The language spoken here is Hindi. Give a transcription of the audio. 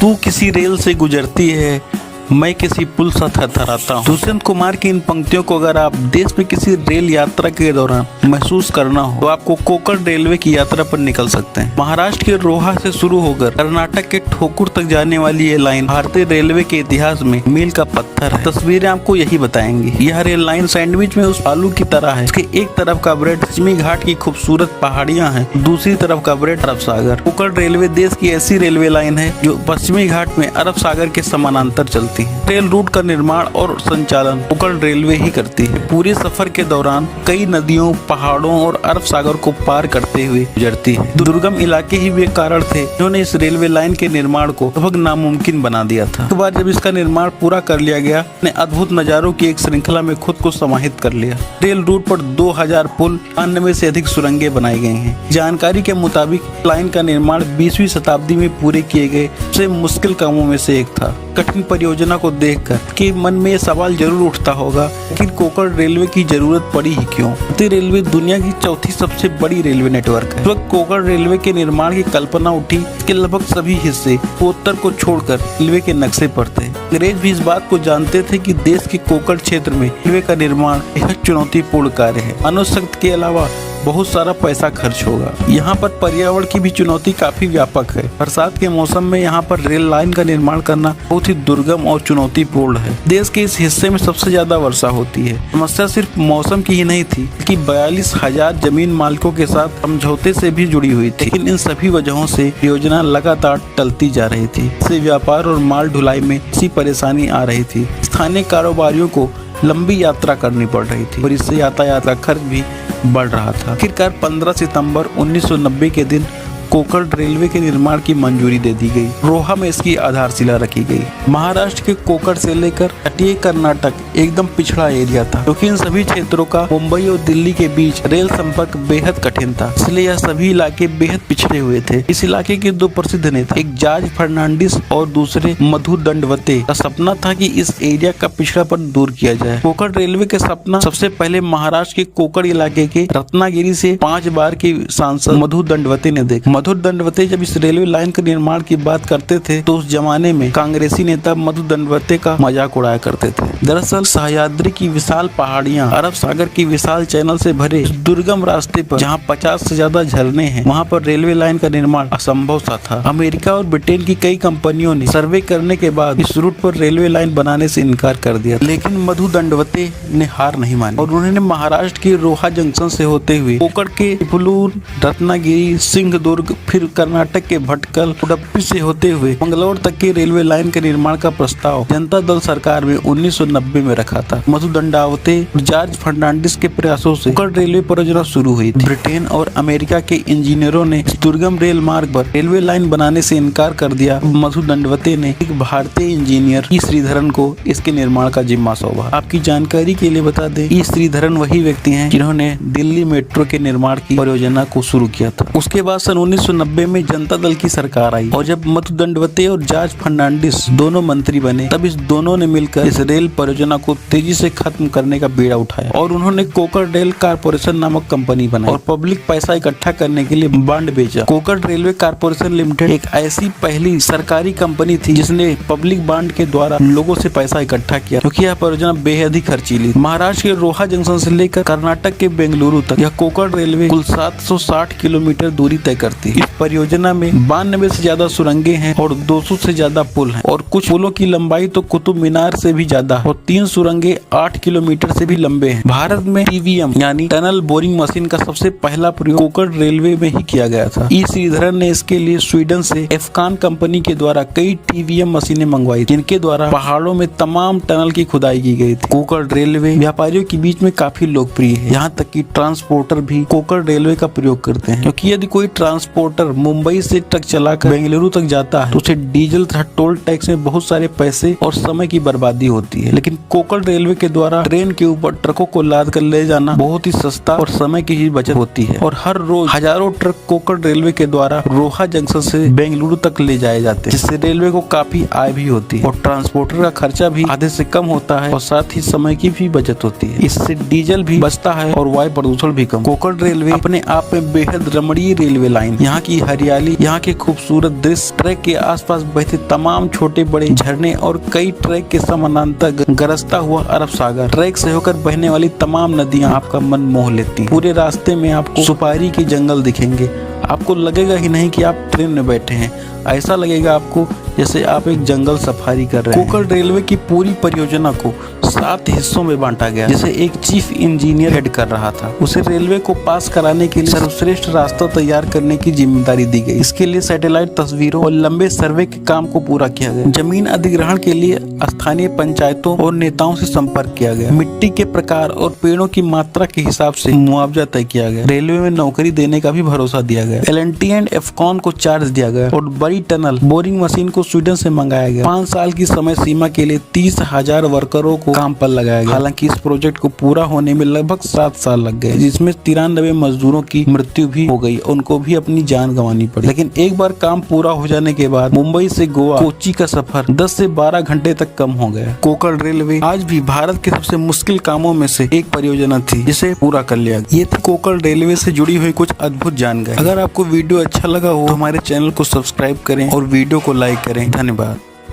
तू किसी रेल से गुजरती है, मैं किसी पुल सा थरथराता हूँ। दुष्यंत कुमार की इन पंक्तियों को अगर आप देश में किसी रेल यात्रा के दौरान महसूस करना हो तो आपको कोंकण रेलवे की यात्रा पर निकल सकते हैं। महाराष्ट्र के रोहा से शुरू होकर कर्नाटक के ठोकुर तक जाने वाली ये लाइन भारतीय रेलवे के इतिहास में मील का पत्थर है। तस्वीरें आपको यही बताएंगी। यह रेल लाइन सैंडविच में उस आलू की तरह है। उसके एक तरफ का ब्रेड पश्चिमी घाट की खूबसूरत पहाड़ियाँ हैं, दूसरी तरफ का ब्रेड अरब सागर। कोंकण रेलवे देश की ऐसी रेलवे लाइन है जो पश्चिमी घाट में अरब सागर के समानांतर चलती है। रेल रूट का निर्माण और संचालन कोंकण रेलवे ही करती है। पूरे सफर के दौरान कई नदियों, पहाड़ों और अरब सागर को पार करते हुए गुजरती है। दुर्गम इलाके ही वे कारण थे जिन्होंने इस रेलवे लाइन के निर्माण को लगभग नामुमकिन बना दिया था। एक बार जब इसका निर्माण पूरा कर लिया गया, ने अद्भुत नजारों की एक श्रृंखला में खुद को समाहित कर लिया। रेल रूट पर 2000 पुल, 92 से अधिक सुरंगें बनाई गई हैं। जानकारी के मुताबिक लाइन का निर्माण 20वीं शताब्दी में पूरे किए गए सबसे मुश्किल कामों में से एक था। कठिन परियोजना को देखकर कि मन में ये सवाल जरूर उठता होगा कि कोंकण रेलवे की जरूरत पड़ी ही क्यों। भारतीय रेलवे दुनिया की चौथी सबसे बड़ी रेलवे नेटवर्क है। इस वक्त कोंकण रेलवे के निर्माण की कल्पना उठी, इसके लगभग सभी हिस्से उत्तर को छोड़कर रेलवे के नक्शे पर थे। अंग्रेज भी इस बात को जानते थे कि देश के कोंकण क्षेत्र में रेलवे का निर्माण बेहद चुनौतीपूर्ण कार्य है। मानव शक्ति के अलावा बहुत सारा पैसा खर्च होगा। यहाँ पर पर्यावरण की भी चुनौती काफी व्यापक है। बरसात के मौसम में यहाँ पर रेल लाइन का निर्माण करना बहुत ही दुर्गम और चुनौतीपूर्ण है। देश के इस हिस्से में सबसे ज्यादा वर्षा होती है। समस्या सिर्फ मौसम की ही नहीं थी, बल्कि 42,000 जमीन मालिकों के साथ समझौते से भी जुड़ी हुई थी। लेकिन इन सभी वजहों से योजना लगातार टलती जा रही थी। इससे व्यापार और माल ढुलाई में ऐसी परेशानी आ रही थी। स्थानीय कारोबारियों को लंबी यात्रा करनी पड़ रही थी और इससे यातायात का खर्च भी बढ़ रहा था। आखिरकार 15 सितंबर 1990 के दिन कोंकण रेलवे के निर्माण की मंजूरी दे दी गई। रोहा में इसकी आधारशिला रखी गई। महाराष्ट्र के कोंकण से लेकर तटीय कर्नाटक एकदम पिछड़ा एरिया था, क्योंकि इन सभी क्षेत्रों का मुंबई और दिल्ली के बीच रेल संपर्क बेहद कठिन था। इसलिए यह सभी इलाके बेहद पिछड़े हुए थे। इस इलाके के दो प्रसिद्ध नेता, एक जॉर्ज फर्नांडिस और दूसरे मधु दंडवते का सपना था कि इस एरिया का पिछड़ापन दूर किया जाए। कोंकण रेलवे का सपना सबसे पहले महाराष्ट्र के कोंकण इलाके के रत्नागिरी से 5 बार के सांसद मधु दंडवते ने देखा। मधु दंडवते जब इस रेलवे लाइन के निर्माण की बात करते थे तो उस जमाने में कांग्रेसी नेता मधु दंडवते का मजाक उड़ाया करते थे। दरअसल सह्याद्री की विशाल पहाड़ियां, अरब सागर की विशाल चैनल से भरे दुर्गम रास्ते पर जहां 50 से ज्यादा झरने हैं, वहां पर रेलवे लाइन का निर्माण असंभव सा था। अमेरिका और ब्रिटेन की कई कंपनियों ने सर्वे करने के बाद इस रूट पर रेलवे लाइन बनाने से इनकार कर दिया, लेकिन मधु दंडवते ने हार नहीं मानी और उन्होंने महाराष्ट्र के रोहा जंक्शन से होते हुए कोंकण के चिपलून, रत्नागिरी, सिंहदुर्ग, फिर कर्नाटक के भटकल, उडुपी से होते हुए मंगलौर तक की रेलवे लाइन के निर्माण का प्रस्ताव जनता दल सरकार में 1990 में रखा था। मधु दंडावते और जॉर्ज फर्नांडिस के प्रयासों से कोंकण रेलवे परियोजना शुरू हुई थी। ब्रिटेन और अमेरिका के इंजीनियरों ने इस दुर्गम रेल मार्ग पर रेलवे लाइन बनाने से इनकार कर दिया। मधु दंडवते ने एक भारतीय इंजीनियर ई श्रीधरन को इसके निर्माण का जिम्मा सौंपा। आपकी जानकारी के लिए बता दें, ई श्रीधरन वही व्यक्ति हैं जिन्होंने दिल्ली मेट्रो के निर्माण की परियोजना को शुरू किया था। उसके बाद सन 1990 में जनता दल की सरकार आई और जब मधु दंडवते और जॉर्ज फर्नांडिस दोनों मंत्री बने, तब इस दोनों ने मिलकर इस रेल परियोजना को तेजी से खत्म करने का बीड़ा उठाया और उन्होंने कोंकण रेल कारपोरेशन नामक कंपनी बनाई और पब्लिक पैसा इकट्ठा करने के लिए बॉन्ड बेचा। कोंकण रेलवे कारपोरेशन लिमिटेड एक ऐसी पहली सरकारी कंपनी थी जिसने पब्लिक बॉन्ड के द्वारा लोगों से पैसा इकट्ठा किया, क्योंकि यह परियोजना बेहद ही खर्चीली। महाराष्ट्र के रोहा जंक्शन से लेकर कर्नाटक के बेंगलुरु तक यह कोंकण रेलवे कुल 760 किलोमीटर दूरी तय करती है। इस परियोजना में 92 से ज्यादा सुरंगें हैं और 200 से ज्यादा पुल हैं और कुछ पुलों की लंबाई तो कुतुब मीनार से भी ज्यादा है और 3 सुरंगें 8 किलोमीटर से भी लंबे हैं। भारत में टीवीएम यानी टनल बोरिंग मशीन का सबसे पहला प्रयोग कोंकण रेलवे में ही किया गया था। ई श्रीधरन ने इसके लिए स्वीडन से एफकान कंपनी के द्वारा कई टीवीएम मशीनें मंगवाई, जिनके द्वारा पहाड़ों में तमाम टनल की खुदाई की गई थी। कोंकण रेलवे व्यापारियों के बीच में काफी लोकप्रिय है, यहाँ तक कि ट्रांसपोर्टर भी कोंकण रेलवे का प्रयोग करते हैं, क्योंकि यदि कोई ट्रांसपोर्टर मुंबई से ट्रक चलाकर बेंगलुरु तक जाता है तो उसे डीजल तथा टोल टैक्स में बहुत सारे पैसे और समय की बर्बादी होती है। लेकिन कोंकण रेलवे के द्वारा ट्रेन के ऊपर ट्रकों को लाद कर ले जाना बहुत ही सस्ता और समय की ही बचत होती है और हर रोज हजारों ट्रक कोंकण रेलवे के द्वारा रोहा जंक्शन से बेंगलुरु तक ले जाए जाते हैं, जिससे रेलवे को काफी आय भी होती है और ट्रांसपोर्टर का खर्चा भी आधे से कम होता है और साथ ही समय की भी बचत होती है। इससे डीजल भी बचता है और वायु प्रदूषण भी कम। कोंकण रेलवे अपने आप में बेहद रमणीय रेलवे लाइन यहाँ की हरियाली, यहाँ के खूबसूरत दृश्य, ट्रैक के आसपास बहते तमाम छोटे बड़े झरने और कई ट्रैक के समानांतर गरजता हुआ अरब सागर, ट्रैक से होकर बहने वाली तमाम नदियाँ आपका मन मोह लेती हैं। पूरे रास्ते में आपको सुपारी के जंगल दिखेंगे। आपको लगेगा ही नहीं कि आप ट्रेन में बैठे हैं, ऐसा लगेगा आपको जैसे आप एक जंगल सफारी कर रहे हैं। कोकण रेलवे की पूरी परियोजना को 7 हिस्सों में बांटा गया, जिसे एक चीफ इंजीनियर हेड कर रहा था। उसे रेलवे को पास कराने के लिए सर्वश्रेष्ठ रास्ता तैयार करने की जिम्मेदारी दी गई। इसके लिए सैटेलाइट तस्वीरों और लंबे सर्वे के काम को पूरा किया गया। जमीन अधिग्रहण के लिए स्थानीय पंचायतों और नेताओं से संपर्क किया गया। मिट्टी के प्रकार और पेड़ों की मात्रा के हिसाब से मुआवजा तय किया गया। रेलवे में नौकरी देने का भी भरोसा दिया गया। L&T एंड एफकॉन को चार्ज दिया गया और बड़ी टनल बोरिंग मशीन को स्वीडन से मंगाया गया। 5 साल की समय सीमा के लिए 30,000 वर्करों को काम पर लगाया गया। हालांकि इस प्रोजेक्ट को पूरा होने में लगभग 7 साल लग गए, जिसमें 93 मजदूरों की मृत्यु भी हो गई, उनको भी अपनी जान गंवानी पड़ी। लेकिन एक बार काम पूरा हो जाने के बाद मुंबई से गोवा कोच्चि का सफर 10 से 12 घंटे तक कम हो गया। कोकण रेलवे आज भी भारत के सबसे मुश्किल कामों में से एक परियोजना थी, जिसे पूरा कर लिया। ये थी कोकण रेलवे से जुड़ी हुई कुछ अद्भुत जानकारी। अगर आपको वीडियो अच्छा लगा हो तो हमारे चैनल को सब्सक्राइब करें और वीडियो को लाइक करें। धन्यवाद।